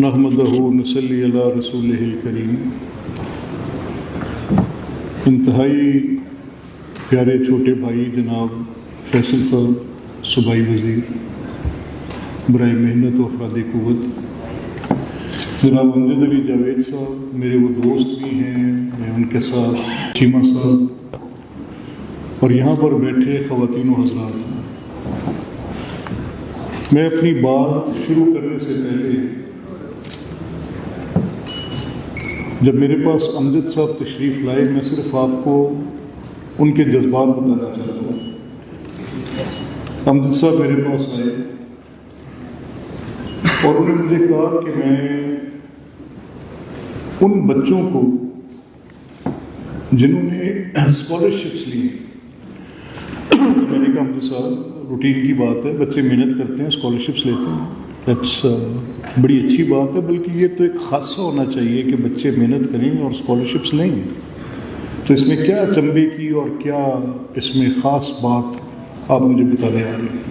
نحمدہ نصلی علی رسولہ الکریم۔ انتہائی پیارے چھوٹے بھائی جناب فیصل صاحب صوبائی وزیر برائے محنت و افراد قوت، جناب امجد علی جاوید صاحب میرے وہ دوست بھی ہیں، میں ان کے ساتھ چیمہ صاحب اور یہاں پر بیٹھے خواتین و حضرات، میں اپنی بات شروع کرنے سے پہلے جب میرے پاس امجد صاحب تشریف لائے، میں صرف آپ کو ان کے جذبات بتانا چاہتا ہوں۔ امجد صاحب میرے پاس آئے اور انہوں نے مجھے کہا کہ میں ان بچوں کو جنہوں نے اسکالرشپس لی، میں نے کہا امجد صاحب روٹین کی بات ہے، بچے محنت کرتے ہیں، اسکالرشپس لیتے ہیں، دیٹس بڑی اچھی بات ہے، بلکہ یہ تو ایک خاصہ ہونا چاہیے کہ بچے محنت کریں اور اسکالرشپس لیں، تو اس میں کیا چنبے کی اور کیا اس میں خاص بات آپ مجھے بتانے آ رہے ہیں؟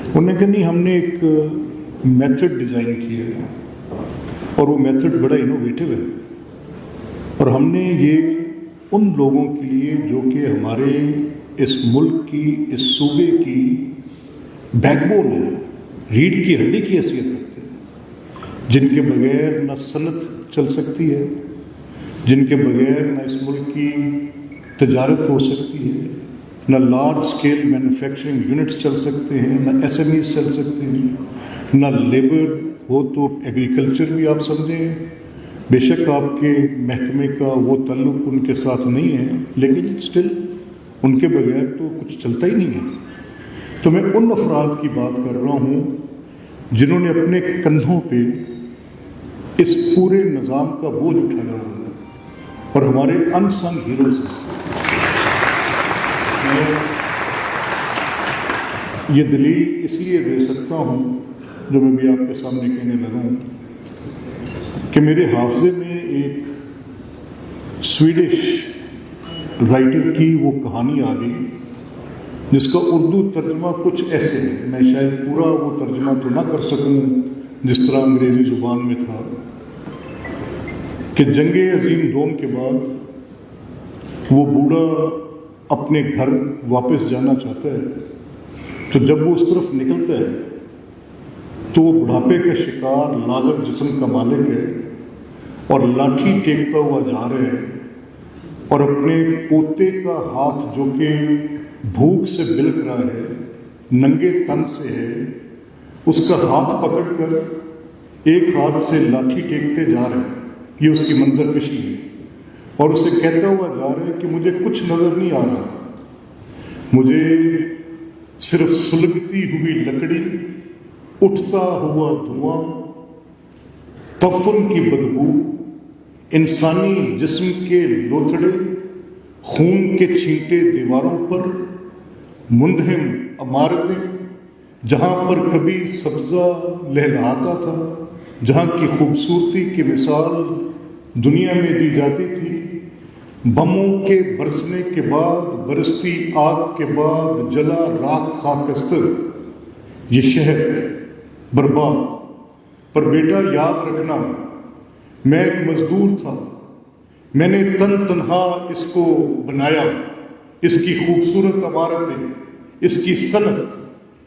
انہوں نے کہا نہیں، ہم نے ایک میتھڈ ڈیزائن کیا ہے اور وہ میتھڈ بڑا انوویٹو ہے، اور ہم نے یہ ان لوگوں کے لیے جو کہ ہمارے اس ملک کی، اس صوبے کی بیک بون ہے، ریڑھ کی ہڈی کی حیثیت رکھتے ہیں، جن کے بغیر نہ صنعت چل سکتی ہے، جن کے بغیر نہ اس ملک کی تجارت ہو سکتی ہے، نہ لارج سکیل مینوفیکچرنگ یونٹس چل سکتے ہیں، نہ ایس ایم ایز چل سکتے ہیں، نہ لیبر ہو تو ایگریکلچر بھی آپ سمجھیں، بے شک آپ کے محکمے کا وہ تعلق ان کے ساتھ نہیں ہے، لیکن اسٹل ان کے بغیر تو کچھ چلتا ہی نہیں ہے۔ تو میں ان افراد کی بات کر رہا ہوں جنہوں نے اپنے کندھوں پہ اس پورے نظام کا بوجھ اٹھایا ہوا ہے، اور ہمارے ان سنگ ہیروز ہیں۔ میں یہ دلیل اس لیے دے سکتا ہوں جو میں بھی آپ کے سامنے کہنے لگا ہوں کہ میرے حافظے میں ایک سویڈش رائٹر کی وہ کہانی آ گئی جس کا اردو ترجمہ کچھ ایسے ہے، میں شاید پورا وہ ترجمہ تو نہ کر سکوں جس طرح انگریزی زبان میں تھا، کہ جنگ عظیم دوم کے بعد وہ بوڑھا اپنے گھر واپس جانا چاہتا ہے، تو جب وہ اس طرف نکلتا ہے تو وہ بڑھاپے کا شکار لاغر جسم کا مالک ہے اور لاٹھی ٹیکتا ہوا جا رہا ہے، اور اپنے پوتے کا ہاتھ جو کہ بھوک سے بلک رہا ہے، ننگے تن سے ہے، اس کا ہاتھ پکڑ کر ایک ہاتھ سے لاٹھی ٹیکتے جا رہے ہیں، یہ اس کی منظر کشی ہے، اور اسے کہتا ہوا جا رہا ہے کہ مجھے کچھ نظر نہیں آ رہا، مجھے صرف سلگتی ہوئی لکڑی، اٹھتا ہوا دھواں، تفن کی بدبو، انسانی جسم کے لوتھڑے، خون کے چھینٹے دیواروں پر، مندہم عمارتیں جہاں پر کبھی سبزہ لہلہاتا تھا، جہاں کی خوبصورتی کی مثال دنیا میں دی جاتی تھی، بموں کے برسنے کے بعد، برستی آگ کے بعد جلا راکھ خاکستر، یہ شہر برباد۔ پر بیٹا یاد رکھنا، میں ایک مزدور تھا، میں نے تنہا اس کو بنایا، اس کی خوبصورت عمارتیں، اس کی صنعت،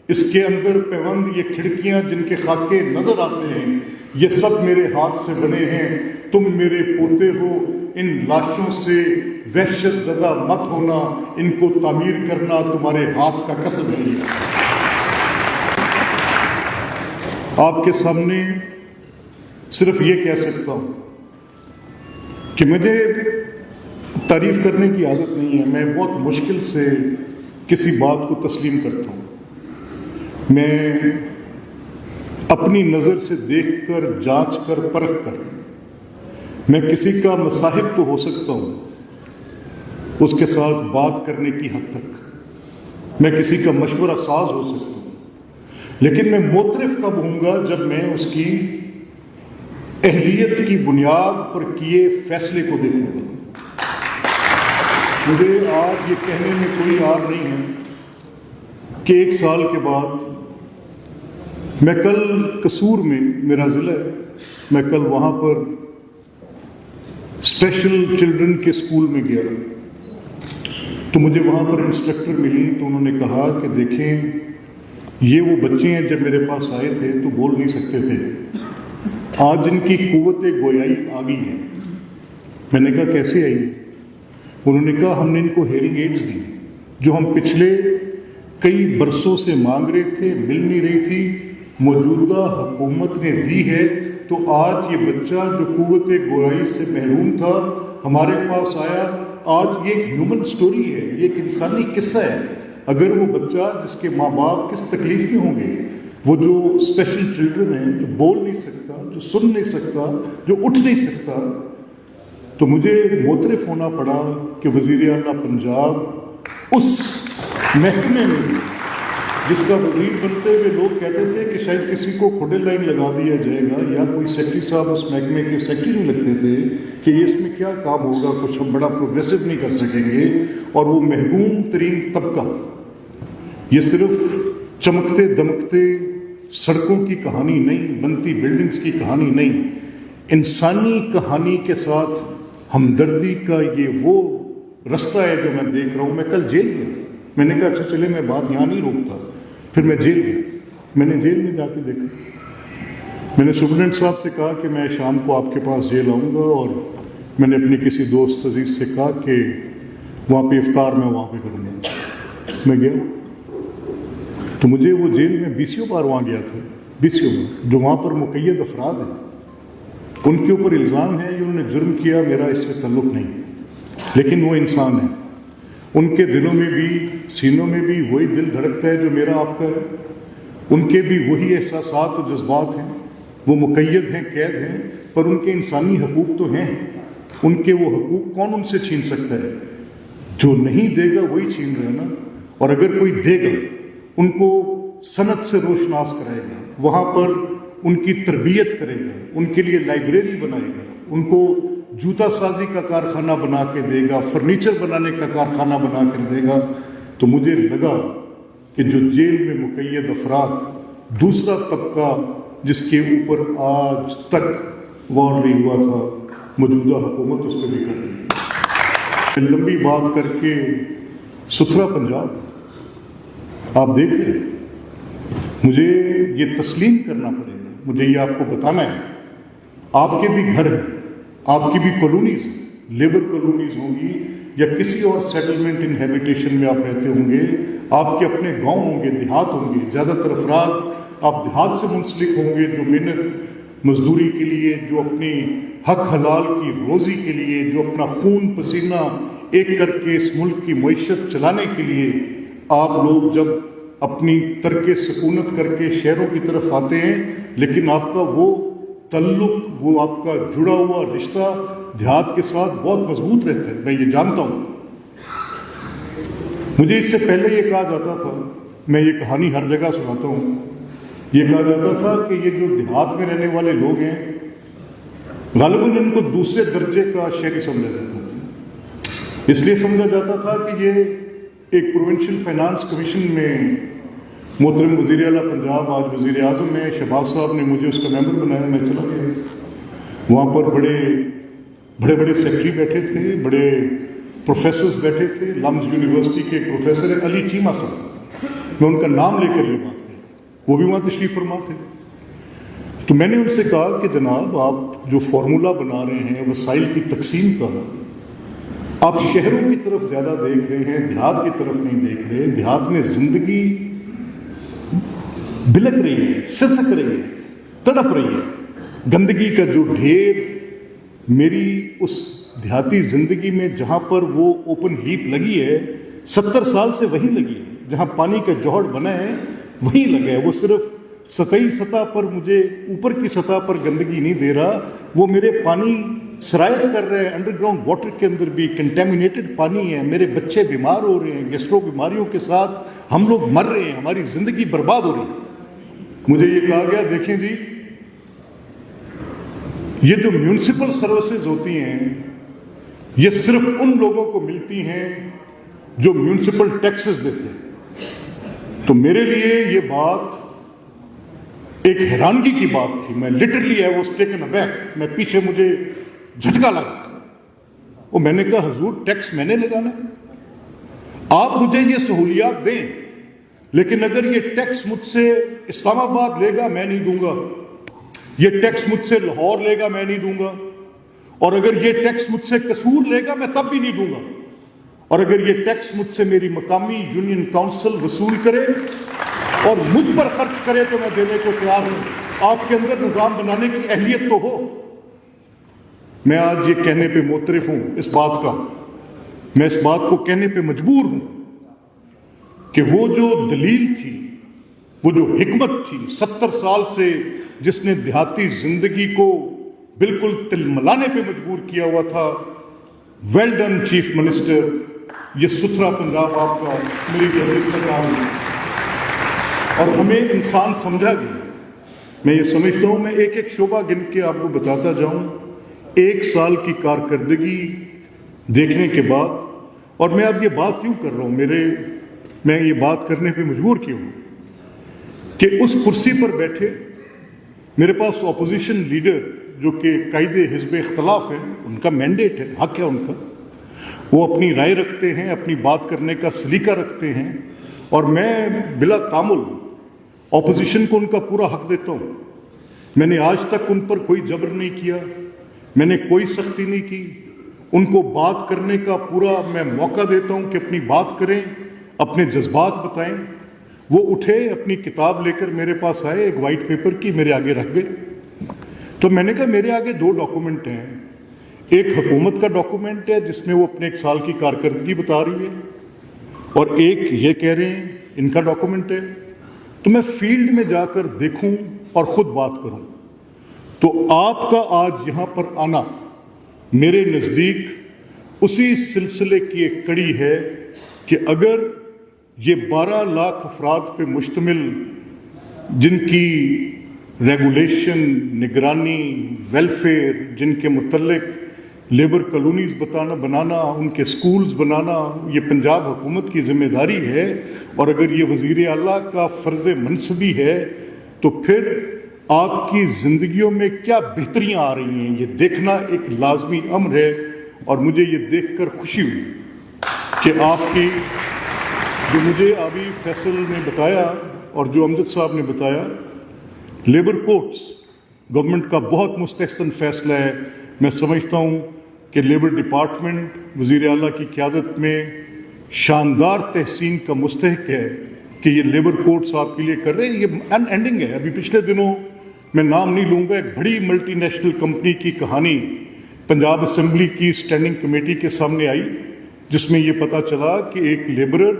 اس کے اندر پیوند، یہ کھڑکیاں جن کے خاکے نظر آتے ہیں، یہ سب میرے ہاتھ سے بنے ہیں، تم میرے پوتے ہو، ان لاشوں سے وحشت زدہ مت ہونا، ان کو تعمیر کرنا تمہارے ہاتھ کا کسب ہے۔ آپ کے سامنے صرف یہ کہہ سکتا ہوں کہ مجھے تعریف کرنے کی عادت نہیں ہے، میں بہت مشکل سے کسی بات کو تسلیم کرتا ہوں، میں اپنی نظر سے دیکھ کر، جانچ کر، پرکھ کر، میں کسی کا مصاحب تو ہو سکتا ہوں اس کے ساتھ بات کرنے کی حد تک، میں کسی کا مشورہ ساز ہو سکتا ہوں، لیکن میں معترف کب ہوں گا جب میں اس کی اہلیت کی بنیاد پر کیے فیصلے کو دیکھوں گا۔ مجھے آج یہ کہنے میں کوئی عار نہیں ہے کہ 1 سال کے بعد میں کل قصور میں، میرا ضلع ہے، میں کل وہاں پر اسپیشل چلڈرن کے اسکول میں گیا تو مجھے وہاں پر انسٹرکٹر ملی تو انہوں نے کہا کہ دیکھیں یہ وہ بچے ہیں جب میرے پاس آئے تھے تو بول نہیں سکتے تھے، آج ان کی قوت گویائی آ گئی ہے۔ میں نے کہا کیسے آئی؟ انہوں نے کہا ہم نے ان کو ہیئرنگ ایڈز دی جو ہم پچھلے کئی برسوں سے مانگ رہے تھے، مل نہیں رہی تھی، موجودہ حکومت نے دی ہے، تو آج یہ بچہ جو قوت گویائی سے محروم تھا ہمارے پاس آیا۔ آج یہ ایک ہیومن سٹوری ہے، یہ ایک انسانی قصہ ہے۔ اگر وہ بچہ جس کے ماں باپ کس تکلیف میں ہوں گے، وہ جو اسپیشل چلڈرن ہیں، جو بول نہیں سکتا، جو سن نہیں سکتا، جو اٹھ نہیں سکتا، تو مجھے معترف ہونا پڑا کہ وزیر اعلیٰ پنجاب اس محکمے میں جس کا وزیر بنتے ہوئے لوگ کہتے تھے کہ شاید کسی کو کھوڑے لائن لگا دیا جائے گا یا کوئی سیکرٹری صاحب اس محکمے کے سیکرٹری نہیں لگتے تھے کہ یہ اس میں کیا کام ہوگا، کچھ ہم بڑا پروگریسو نہیں کر سکیں گے، اور وہ محروم ترین طبقہ، یہ صرف چمکتے دمکتے سڑکوں کی کہانی نہیں، بنتی بلڈنگز کی کہانی نہیں، انسانی کہانی کے ساتھ ہمدردی کا یہ وہ رستہ ہے جو میں دیکھ رہا ہوں۔ میں کل جیل گیا، میں نے کہا اچھا چلے میں بات یہاں نہیں روکتا، پھر میں جیل گیا۔ میں نے جیل میں جا کے دیکھا، میں نے سپرنٹینڈنٹ صاحب سے کہا کہ میں شام کو آپ کے پاس جیل آؤں گا، اور میں نے اپنے کسی دوست عزیز سے کہا کہ وہاں پہ افطار میں وہاں پہ کروں گا۔ میں گیا تو مجھے وہ جیل میں بی سی او پار وہاں گیا تھا، بی سی او میں جو وہاں پر مقید افراد ہیں، ان کے اوپر الزام ہے انہوں نے جرم کیا، میرا اس سے تعلق نہیں، لیکن وہ انسان ہیں، ان کے دلوں میں بھی سینوں میں بھی وہی دل دھڑکتا ہے جو میرا آپ کا ہے، ان کے بھی وہی احساسات و جذبات ہیں، وہ مقید ہیں، قید ہیں، پر ان کے انسانی حقوق تو ہیں، ان کے وہ حقوق کون ان سے چھین سکتا ہے؟ جو نہیں دے گا وہی چھین رہا ہے نا، اور اگر کوئی دے گا ان کو صنعت سے روشناس کرائے گا، وہاں پر ان کی تربیت کرے گا، ان کے لیے لائبریری بنائے گا، ان کو جوتا سازی کا کارخانہ بنا کے دے گا، فرنیچر بنانے کا کارخانہ بنا کر دے گا، تو مجھے لگا کہ جو جیل میں مقید افراد، دوسرا طبقہ جس کے اوپر آج تک غور نہیں ہوا تھا، موجودہ حکومت اس پہ بھی کر رہی ہے۔ لمبی بات کر کے ستھرا پنجاب آپ دیکھ لیں، مجھے یہ تسلیم کرنا پڑے گا، مجھے یہ آپ کو بتانا ہے، آپ کے بھی گھر ہیں، آپ کی بھی کالونیز، لیبر کالونیز ہوں گی یا کسی اور سیٹلمنٹ انہیبیٹیشن میں آپ رہتے ہوں گے، آپ کے اپنے گاؤں ہوں گے، دیہات ہوں گے، زیادہ تر افراد آپ دیہات سے منسلک ہوں گے، جو محنت مزدوری کے لیے، جو اپنی حق حلال کی روزی کے لیے، جو اپنا خون پسینہ ایک کر کے اس ملک کی معیشت چلانے کے لیے آپ لوگ جب اپنی ترک سکونت کر کے شہروں کی طرف آتے ہیں، لیکن آپ کا وہ تعلق، وہ آپ کا جڑا ہوا رشتہ دیہات کے ساتھ بہت مضبوط رہتا ہے، میں یہ جانتا ہوں۔ مجھے اس سے پہلے یہ کہا جاتا تھا، میں یہ کہانی ہر جگہ سناتا ہوں، یہ کہا جاتا تھا کہ یہ جو دیہات میں رہنے والے لوگ ہیں غالباً ان کو دوسرے درجے کا شہری سمجھا جاتا تھا، اس لیے سمجھا جاتا تھا کہ یہ ایک پروونشل فائنانس کمیشن میں محترم وزیر اعلیٰ پنجاب آج وزیر اعظم میں شہباز صاحب نے مجھے اس کا ممبر بنایا، میں چلا گیا، وہاں پر بڑے بڑے سیکرٹری بیٹھے تھے، بڑے پروفیسرز بیٹھے تھے، لمز یونیورسٹی کے ایک پروفیسر ہیں علی چیمہ صاحب، میں ان کا نام لے کر یہ بات کہی، وہ بھی وہاں تشریف فرما تھے۔ تو میں نے ان سے کہا کہ جناب آپ جو فارمولہ بنا رہے ہیں وسائل کی تقسیم کا، آپ شہروں کی طرف زیادہ دیکھ رہے ہیں، دیہات کی طرف نہیں دیکھ رہے، دیہات میں زندگی بلک رہی ہے، سسک رہی ہے، تڑپ رہی ہے، گندگی کا جو ڈھیر میری اس دیہاتی زندگی میں جہاں پر وہ اوپن ہیپ لگی ہے 70 سال سے وہی لگی ہے، جہاں پانی کا جوہر بنا ہے وہی لگا ہے، وہ صرف سطحی سطح پر مجھے اوپر کی سطح پر گندگی نہیں دے رہا، وہ میرے پانی سرایت کر رہے ہیں، انڈر گراؤنڈ واٹر کے اندر بھی کنٹامینیٹڈ پانی ہے، میرے بچے بیمار ہو رہے ہیں، گیسٹرو بیماریوں کے ساتھ ہم لوگ مر رہے ہیں، ہماری زندگی برباد ہو رہی ہے۔ مجھے یہ کہا گیا دیکھیں جی یہ جو میونسپل سروسز ہوتی ہیں یہ صرف ان لوگوں کو ملتی ہیں جو میونسپل ٹیکسز دیتے ہیں، تو میرے لیے یہ بات ایک حیرانگی کی بات تھی. میں literally I was taken aback. میں پیچھے مجھے جھٹکا لگا اور میں نے کہا حضور ٹیکس میں نے لگانا ہے, آپ مجھے یہ سہولیات دیں, لیکن اگر یہ ٹیکس مجھ سے اسلام آباد لے گا میں نہیں دوں گا, یہ ٹیکس مجھ سے لاہور لے گا میں نہیں دوں گا, اور اگر یہ ٹیکس مجھ سے قصور لے گا میں تب بھی نہیں دوں گا, اور اگر یہ ٹیکس مجھ سے میری مقامی یونین کونسل وصول کرے اور مجھ پر خرچ کرے تو میں دینے کو تیار ہوں. آپ کے اندر نظام بنانے کی اہلیت تو ہو. میں آج یہ کہنے پہ معترف ہوں اس بات کا, میں اس بات کو کہنے پہ مجبور ہوں کہ وہ جو دلیل تھی, وہ جو حکمت تھی 70 سال سے جس نے دیہاتی زندگی کو بالکل تلملانے پہ مجبور کیا ہوا تھا, ویل ڈن چیف منسٹر, یہ ستھرا پنجاب آپ کا میری تحریر کا کام ہے اور ہمیں انسان سمجھا گیا. میں یہ سمجھتا ہوں, میں ایک ایک شعبہ گن کے آپ کو بتاتا جاؤں. 1 سال کی کارکردگی دیکھنے کے بعد, اور میں اب یہ بات کیوں کر رہا ہوں, میں یہ بات کرنے پہ مجبور کیوں ہوں کہ اس کرسی پر بیٹھے میرے پاس اپوزیشن لیڈر جو کہ قائد حزب اختلاف ہیں, ان کا مینڈیٹ ہے, حق ہے ان کا, وہ اپنی رائے رکھتے ہیں, اپنی بات کرنے کا سلیقہ رکھتے ہیں, اور میں بلا تعامل اپوزیشن کو ان کا پورا حق دیتا ہوں. میں نے آج تک ان پر کوئی جبر نہیں کیا, میں نے کوئی سختی نہیں کی, ان کو بات کرنے کا پورا میں موقع دیتا ہوں کہ اپنی بات کریں, اپنے جذبات بتائیں. وہ اٹھے, اپنی کتاب لے کر میرے پاس آئے, ایک وائٹ پیپر کی میرے آگے رکھ گئے. تو میں نے کہا میرے آگے 2 ڈاکومنٹ ہیں, ایک حکومت کا ڈاکومنٹ ہے جس میں وہ اپنے 1 سال کی کارکردگی بتا رہی ہے, اور ایک یہ کہہ رہے ہیں ان کا ڈاکومنٹ ہے. تو میں فیلڈ میں جا کر دیکھوں اور خود بات کروں. تو آپ کا آج یہاں پر آنا میرے نزدیک اسی سلسلے کی ایک کڑی ہے کہ اگر یہ 12 لاکھ افراد پہ مشتمل, جن کی ریگولیشن, نگرانی, ویلفیئر, جن کے متعلق لیبر کالونیز بنانا, ان کے سکولز بنانا یہ پنجاب حکومت کی ذمہ داری ہے, اور اگر یہ وزیر اعلیٰ کا فرض منصبی ہے, تو پھر آپ کی زندگیوں میں کیا بہتریاں آ رہی ہیں یہ دیکھنا ایک لازمی امر ہے. اور مجھے یہ دیکھ کر خوشی ہوئی کہ آپ کی جو مجھے ابھی فیصل نے بتایا اور جو امجد صاحب نے بتایا, لیبر کورٹس گورنمنٹ کا بہت مستحسن فیصلہ ہے. میں سمجھتا ہوں کہ لیبر ڈپارٹمنٹ وزیر اعلیٰ کی قیادت میں شاندار تحسین کا مستحق ہے کہ یہ لیبر کورٹس آپ کے لیے کر رہے ہیں. یہ ان اینڈنگ ہے. ابھی پچھلے دنوں میں نام نہیں لوں گا, ایک بڑی ملٹی نیشنل کمپنی کی کہانی پنجاب اسمبلی کی اسٹینڈنگ کمیٹی کے سامنے آئی, جس میں یہ پتہ چلا کہ ایک لیبرر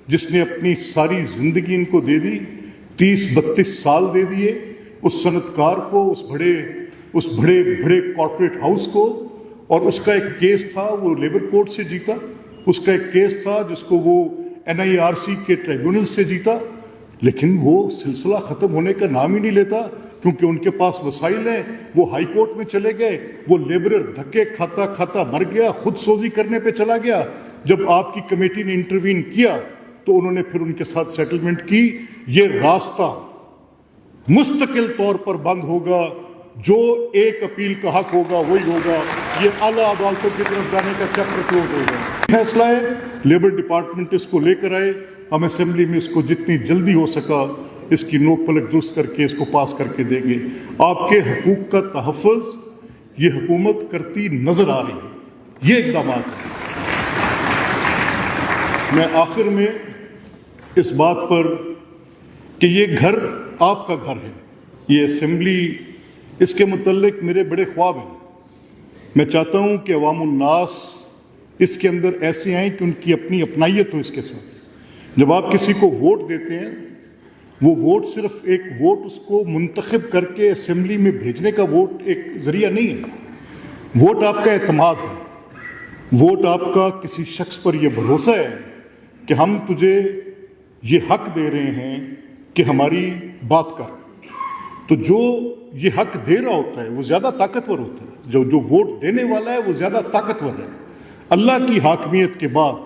جس نے اپنی ساری زندگی ان کو دے دی, 30-32 سال دے دیے اس صنعت کار کو, اس بڑے کارپوریٹ ہاؤس کو, اور اس کا ایک کیس تھا وہ لیبر کورٹ سے جیتا, اس کا ایک کیس تھا جس کو وہ NIRC کے ٹریبیونل سے جیتا, لیکن وہ سلسلہ ختم ہونے کا نام ہی نہیں لیتا کیونکہ ان کے پاس وسائل ہیں. وہ ہائی کورٹ میں چلے گئے, وہ لیبرر دھکے کھاتا مر گیا, خود سوزی کرنے پہ چلا گیا. جب آپ کی کمیٹی نے انٹروین کیا تو انہوں نے پھر ان کے ساتھ سیٹلمنٹ کی. یہ راستہ مستقل طور پر بند ہوگا, جو ایک اپیل کا حق ہوگا وہی ہوگا. یہ اعلیٰ عدالتوں کی طرف جانے کا چکر کلوز ہوگا. فیصلہ ہے, لیبر ڈپارٹمنٹ اس کو لے کر آئے, ہم اسمبلی میں اس کو جتنی جلدی ہو سکا اس کی نوک پلک درست کر کے اس کو پاس کر کے دیں گے. آپ کے حقوق کا تحفظ یہ حکومت کرتی نظر آ رہی ہے. یہ اقدامات ہیں. میں آخر میں اس بات پر کہ یہ گھر آپ کا گھر ہے, یہ اسمبلی, اس کے متعلق میرے بڑے خواب ہیں. میں چاہتا ہوں کہ عوام الناس اس کے اندر ایسے آئیں کہ ان کی اپنی اپنائیت ہو اس کے ساتھ. جب آپ کسی کو ووٹ دیتے ہیں, وہ ووٹ صرف ایک ووٹ اس کو منتخب کر کے اسمبلی میں بھیجنے کا ووٹ ایک ذریعہ نہیں ہے. ووٹ آپ کا اعتماد ہے, ووٹ آپ کا کسی شخص پر یہ بھروسہ ہے کہ ہم تجھے یہ حق دے رہے ہیں کہ ہماری بات کر. تو جو یہ حق دے رہا ہوتا ہے وہ زیادہ طاقتور ہوتا ہے, جو ووٹ دینے والا ہے وہ زیادہ طاقتور ہے. اللہ کی حاکمیت کے بعد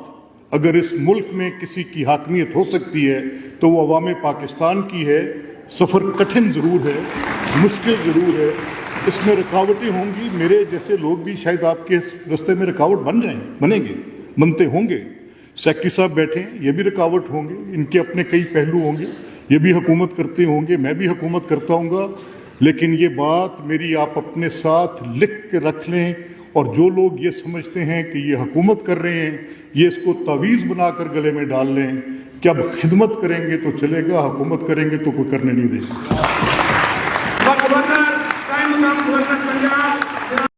اگر اس ملک میں کسی کی حاکمیت ہو سکتی ہے تو وہ عوام پاکستان کی ہے. سفر کٹھن ضرور ہے، مشکل ضرور ہے، اس میں رکاوٹیں ہوں گی، میرے جیسے لوگ بھی شاید آپ کے راستے میں رکاوٹ بنیں گے، بنتے ہوں گے۔ سیکٹری صاحب بیٹھے ہیں، یہ بھی رکاوٹ ہوں گے، ان کے اپنے کئی پہلو ہوں گے، یہ بھی حکومت کرتے ہوں گے، میں بھی حکومت کرتا ہوں گا، لیکن یہ بات میری آپ اپنے ساتھ لکھ کے رکھ لیں، اور جو لوگ یہ سمجھتے ہیں کہ یہ حکومت کر رہے ہیں، یہ اس کو تعویذ بنا کر گلے میں ڈال لیں کہ اب خدمت کریں گے تو چلے گا، حکومت کریں گے تو کوئی کرنے نہیں دے گا۔